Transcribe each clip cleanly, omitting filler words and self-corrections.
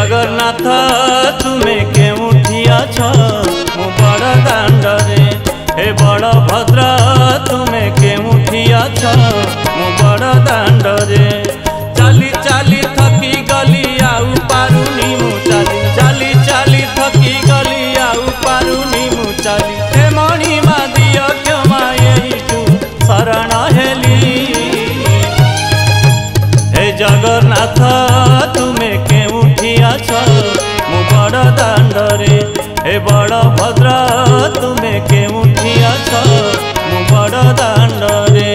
जगन्नाथ तुमे केउठी अछ मु बड़ दांडरे हे बलभद्र तुमे केउठी अछ मु बड़ दांडरे चाली चाली थकी गली आउ पारुनी मु चाली चाली चाली थकी गली आउ पारुनी मु चाली हे मणि मा दियो क्षमा एइठु शरण हेली हे जगन्नाथ तुमे केउठी अछ मु बड़ दांडरे हे बलभद्र तुमे केउठी अछ मु बड़ दांडरे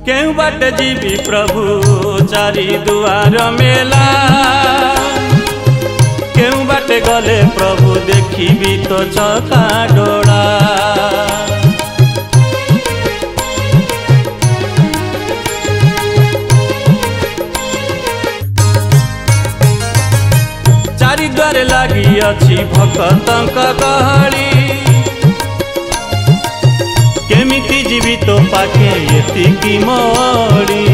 केउ बाट जीवी प्रभु चारि दुआर मेला केउ बाटे गले प्रभु देखिबी तो चका डोला चारि द्वार लागी अछि भक्तंक गहली केमिति जीवी तो पाखे एतिकी मोड़ी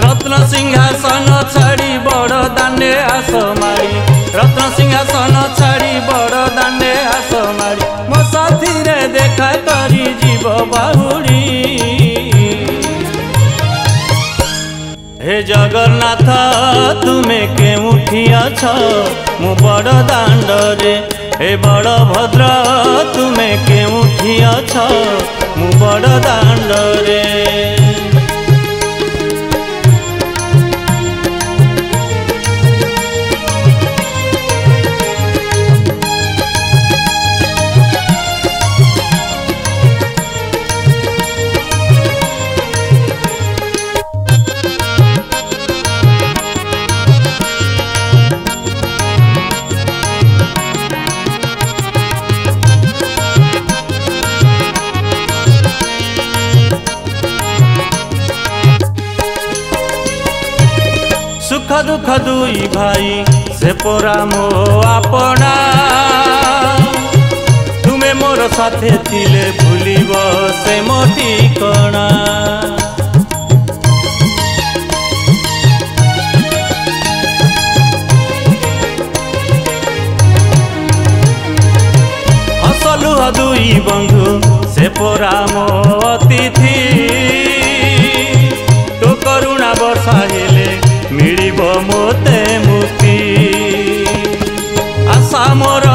रत्न सिंहासन छाड़ी बड़ दांडे आस मारी रत्न सिंहासन छाड़ी बड़ दांडे आस मारी मो साथी रे देखा करी जीव बाहुड़ी हे जगन्नाथ तुमे केउठी अछ मु बड़ दांडरे हे बलभद्र तुमे केउठी अछ मु बड़ दांडरे सुख दुख दुई भाई से पोरा मो आपना तुमे मोर साथे थिले भूलिब से मो ठिकना हसलु दुई बंधु से पोरा मो अतिथि तो करुणा वर्षा हेले मिलिब मोते मुक्ति आशा मोर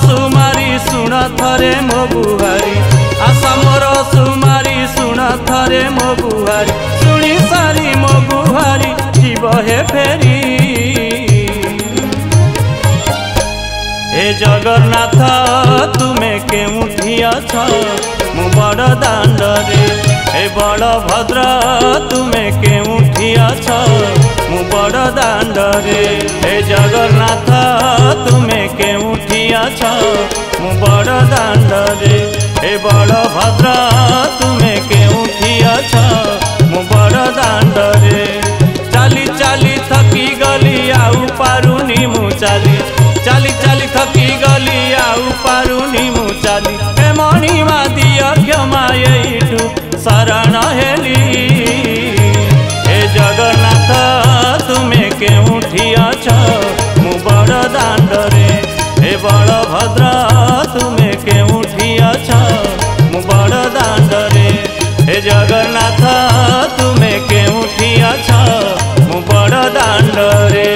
सुमारी सुन थरे मो बुहारी आशा मोर सुमारी सुन थरे मो बुहारी सुनी सारी मो बुहारी जीव हे फेरी हे जगन्नाथ तुमे केउठी अछ मु बड़ दांडरे हे बलभद्र तुमे केउठी अछ मु बड़ दांडरे हे जगन्नाथ तुमे केउठी अछ मु बड़ दांडरे हे बलभद्र तुमे केउठी अछ मु बड़ दांडरे चाली चाली थकी गली आउ पारुनी मु चाली चाली चाली थकी गली आउ पारुनी मु चाली हे मणि मा दियो क्षमा एइठु शरण हेली हे जगन्नाथ तुमे केउठी अछ मु बड़ दांडरे हे बलभद्र तुमे केउठी अछ मु बड़ दांडरे हे जगन्नाथ तुमे केउठी अछ मु बड़ दांडरे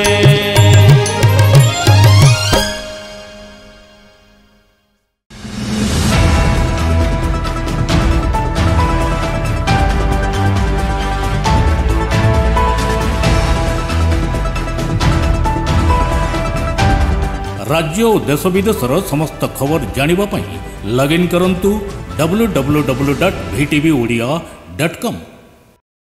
राज्य और देश विदेशर समस्त खबर जानिबा पई लॉगिन करंतु www.vtvodia.com।